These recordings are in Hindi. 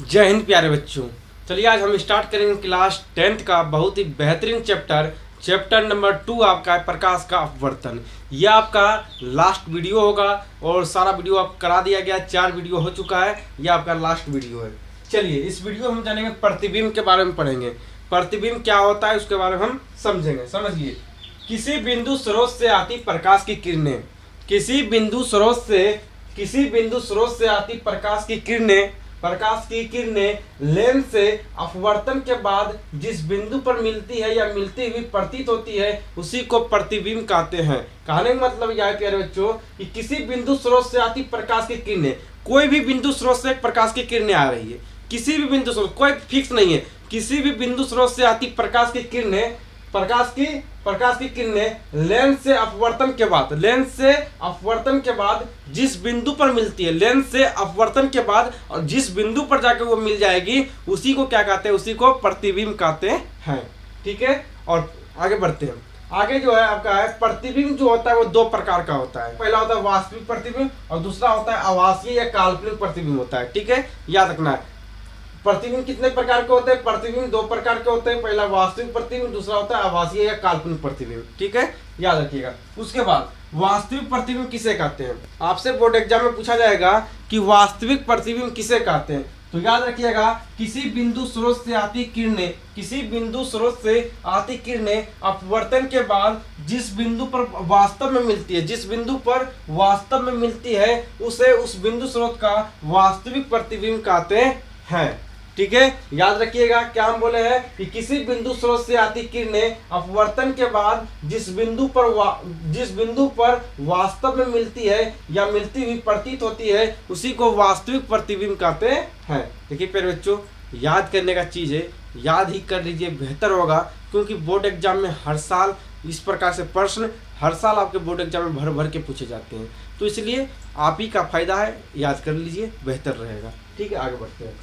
जय हिंद प्यारे बच्चों। चलिए आज हम स्टार्ट करेंगे क्लास 10th का बहुत ही बेहतरीन चैप्टर नंबर 2 आपका है प्रकाश का अपवर्तन। यह आपका लास्ट वीडियो होगा और सारा वीडियो आप करा दिया गया, 4 वीडियो हो चुका है, यह आपका लास्ट वीडियो है। चलिए इस वीडियो में हम जानेंगे प्रतिबिंब के बारे में पढ़ेंगे। प्रतिबिंब क्या होता है उसके बारे में हम समझेंगे। समझिए, किसी बिंदु स्रोत से आती प्रकाश की किरणें, किसी बिंदु स्रोत से आती प्रकाश की किरणें लेंस से अपवर्तन के बाद जिस बिंदु पर मिलती है या मिलती हुई प्रतीत होती है उसी को प्रतिबिंब कहते हैं। कहने का मतलब यह है प्यारे बच्चों कि किसी बिंदु स्रोत से आती प्रकाश की किरणें, कोई भी बिंदु स्रोत से प्रकाश की किरणें आ रही है, किसी भी बिंदु स्रोत, कोई फिक्स नहीं है, किसी भी बिंदु स्रोत से आती प्रकाश की किरणें लेंस से अपवर्तन के बाद जिस बिंदु पर मिलती है, लेंस से अपवर्तन के बाद और जिस बिंदु पर जाकर वो मिल जाएगी उसी को क्या कहते हैं, उसी को प्रतिबिंब कहते हैं। ठीक है, और आगे बढ़ते हैं। आगे जो है आपका है प्रतिबिंब जो होता है वो 2 प्रकार का होता है। पहला होता है वास्तविक प्रतिबिंब और दूसरा होता है आभासीय या काल्पनिक प्रतिबिंब होता है। ठीक है, याद रखना है। प्रतिबिंब कितने प्रकार के होते हैं? प्रतिबिंब 2 प्रकार के होते हैं। पहला वास्तविक प्रतिबिंब, दूसरा होता है आभासीय या काल्पनिक प्रतिबिंब। ठीक है, याद रखिएगा। उसके बाद वास्तविक प्रतिबिंब किसे कहते हैं? आपसे बोर्ड एग्जाम में पूछा जाएगा कि वास्तविक प्रतिबिंब किसे कहते हैं, तो याद रखिएगा किसी बिंदु स्रोत से आती किरणें अपवर्तन के बाद जिस बिंदु पर वास्तव में मिलती है उसे उस बिंदु स्रोत का वास्तविक प्रतिबिंब कहते हैं। ठीक है, याद रखिएगा क्या हम बोले हैं कि किसी बिंदु स्रोत से आती किरणें अपवर्तन के बाद जिस बिंदु पर वास्तव में मिलती है या मिलती हुई प्रतीत होती है उसी को वास्तविक प्रतिबिंब कहते हैं। देखिए प्यारे बच्चों, याद करने का चीज है, याद ही कर लीजिए, बेहतर होगा, क्योंकि बोर्ड एग्जाम में हर साल इस प्रकार से प्रश्न हर साल आपके बोर्ड एग्जाम में भर भर के पूछे जाते हैं, तो इसलिए आप ही का फायदा है, याद कर लीजिए, बेहतर रहेगा। ठीक है, आगे बढ़ते हैं।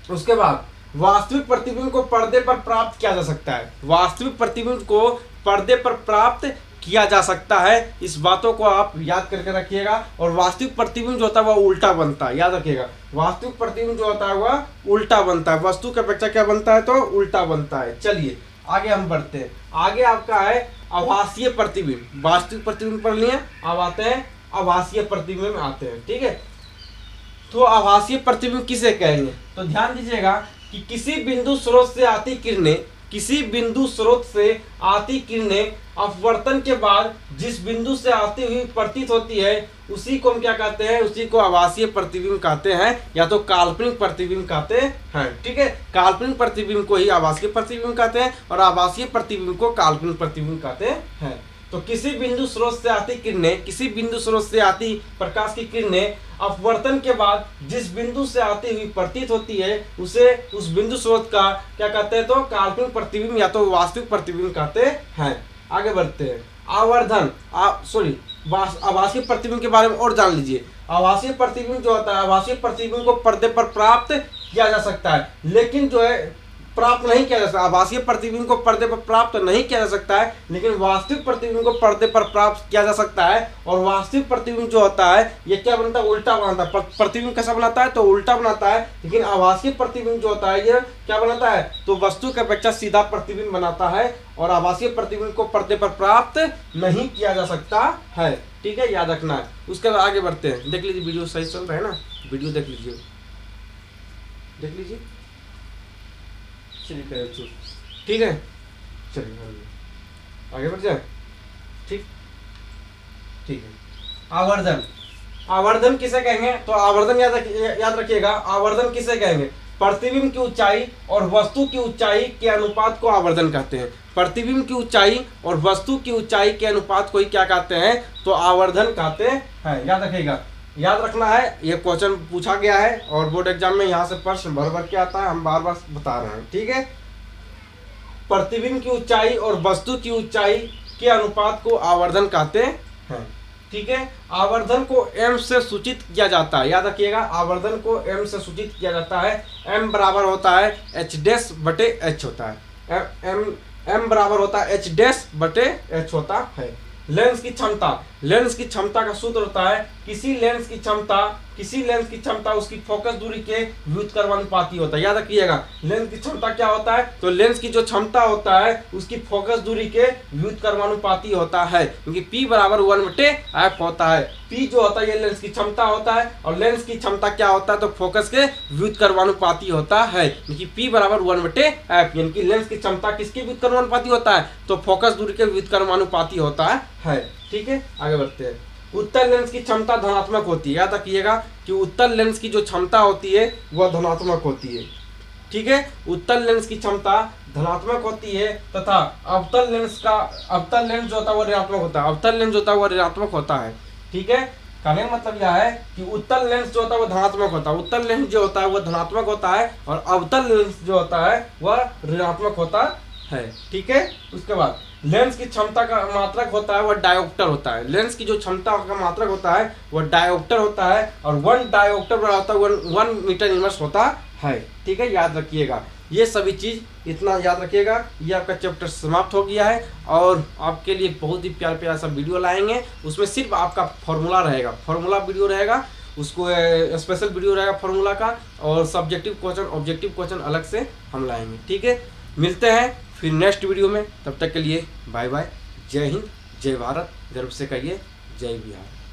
उसके बाद वास्तविक प्रतिबिंब को पर्दे पर प्राप्त किया जा सकता है। वास्तविक प्रतिबिंब को पर्दे पर प्राप्त किया जा सकता है, इस बातों को आप याद करके रखिएगा। और वास्तविक प्रतिबिंब जो होता है वह उल्टा बनता है, याद रखिएगा। वास्तविक प्रतिबिंब जो होता है वह उल्टा बनता है, वस्तु की अपेक्षा क्या बनता है, तो उल्टा बनता है। चलिए आगे हम बढ़ते हैं। आगे आपका है आभासीय प्रतिबिंब। वास्तविक प्रतिबिंब पढ़ लिए, अब आते हैं आभासीय प्रतिबिंब में आते हैं। ठीक है, तो आभासीय प्रतिबिंब किसे कहेंगे, तो ध्यान दीजिएगा कि किसी बिंदु स्रोत से आती किरणें अपवर्तन के बाद जिस बिंदु से आती हुई प्रतीत होती है उसी को हम क्या कहते हैं, उसी को आभासीय प्रतिबिंब कहते हैं, या तो काल्पनिक प्रतिबिंब कहते हैं। ठीक है, काल्पनिक प्रतिबिंब को ही आभासीय प्रतिबिंब कहते हैं और आभासीय प्रतिबिंब को काल्पनिक प्रतिबिंब कहते हैं। तो किसी बिंदु स्रोत से आती प्रकाश की किरणें अपवर्तन के बाद जिस बिंदु से आती हुई प्रतीत होती है उसे उस बिंदु स्रोत का क्या कहते हैं, तो काल्पनिक प्रतिबिंब या तो वास्तविक प्रतिबिंब कहते हैं। आगे बढ़ते हैं। आभासीय प्रतिबिंब के बारे में और जान लीजिए। आभासीय प्रतिबिंब जो होता है, आभासीय प्रतिबिंब को पर्दे पर प्राप्त किया जा सकता है, लेकिन जो है प्राप्त नहीं किया जा सकता। आभासीय प्रतिबिंब को पर्दे पर प्राप्त नहीं किया जा सकता है, लेकिन वास्तविक प्रतिबिंब को पर्दे पर प्राप्त किया जा सकता है। और वास्तविक प्रतिबिंब जो होता है ये क्या बनता है, उल्टा बनाता है। प्रतिबिंब कैसा बनाता है, तो उल्टा बनाता है, लेकिन आभासीय प्रतिबिंब जो होता है ये क्या बनाता है, तो वस्तु की अपेक्षा सीधा प्रतिबिंब बनाता है और आभासीय प्रतिबिंब को पर्दे पर प्राप्त नहीं किया जा सकता है। ठीक है, याद रखना है। उसके बाद आगे बढ़ते हैं। देख लीजिए, वीडियो सही चल रहा है ना, वीडियो देख लीजिए। चलिए ठीक है, चलिए आगे बढ़ जाए। ठीक है, आवर्धन किसे कहेंगे, तो आवर्धन याद रखिएगा। आवर्धन किसे कहेंगे, प्रतिबिंब की ऊंचाई और वस्तु की ऊंचाई के अनुपात को आवर्धन कहते हैं। प्रतिबिंब की ऊंचाई और वस्तु की ऊंचाई के अनुपात को ही क्या कहते हैं, तो आवर्धन कहते हैं। याद रखिएगा, याद रखना है, ये क्वेश्चन पूछा गया है और बोर्ड एग्जाम में यहाँ से प्रश्न भर भर के आता है, हम बार बार बता रहे हैं। ठीक है, प्रतिबिंब की ऊंचाई और वस्तु की ऊंचाई के अनुपात को आवर्धन कहते हैं। ठीक है, आवर्धन को m से सूचित किया जाता है। याद रखिएगा, आवर्धन को m से सूचित किया जाता है। m बराबर होता है h डैश बटे h होता है। m बराबर होता है h डैश बटे h होता है। लेंस की क्षमता, लेंस की क्षमता का सूत्र होता है किसी लेंस की क्षमता उसकी फोकस दूरी के व्युत्क्रमानुपाती होता है। याद रखिएगा, लेंस की क्षमता क्या होता है, तो लेंस की जो क्षमता होता है उसकी फोकस दूरी के व्युत्क्रमानुपाती होता है, क्योंकि P बराबर 1/f होता है। P जो होता है ये लेंस की क्षमता होता है, और लेंस की क्षमता क्या होता है, तो फोकस के व्युत्क्रमानुपाती होता है, क्योंकि P बराबर 1/f, यानी कि लेंस की क्षमता किसके व्युत्क्रमानुपाती होता है, तो फोकस दूरी के व्युत्क्रमानुपाती होता है। ठीक है, आगे बढ़ते हैं। उत्तल लेंस की क्षमता धनात्मक होती है। याद रखिएगा कि उत्तल लेंस की जो क्षमता होती है वह धनात्मक होती है। ठीक है, उत्तल लेंस की क्षमता धनात्मक होती है तथा अवतल लेंस जो होता है वो ऋणात्मक होता है। अवतल लेंस जो होता है वो ऋणात्मक होता है। ठीक है, कहने का मतलब यह है कि उत्तल लेंस जो होता है वो धनात्मक होता है, उत्तल लेंस जो होता है वो धनात्मक होता है, और अवतल लेंस जो होता है वह ऋणात्मक होता है। ठीक है, उसके बाद लेंस की क्षमता का मात्रक होता है वह डायोप्टर होता है। लेंस की जो क्षमता का मात्रक होता है वह डायोप्टर होता है, और 1 डायोप्टर बड़ा होता है 1 मीटर इनवर्स होता है। ठीक है, याद रखिएगा ये सभी चीज इतना याद रखिएगा। ये आपका चैप्टर समाप्त हो गया है, और आपके लिए बहुत ही प्यारा प्यारा सा वीडियो लाएंगे। उसमें सिर्फ आपका फॉर्मूला रहेगा, फॉर्मूला वीडियो रहेगा, उसको स्पेशल वीडियो रहेगा फॉर्मूला का, और सब्जेक्टिव क्वेश्चन ऑब्जेक्टिव क्वेश्चन अलग से हम लाएंगे। ठीक है, मिलते हैं फिर नेक्स्ट वीडियो में। तब तक के लिए बाय बाय। जय हिंद, जय भारत, गर्व से कहिए जय बिहार।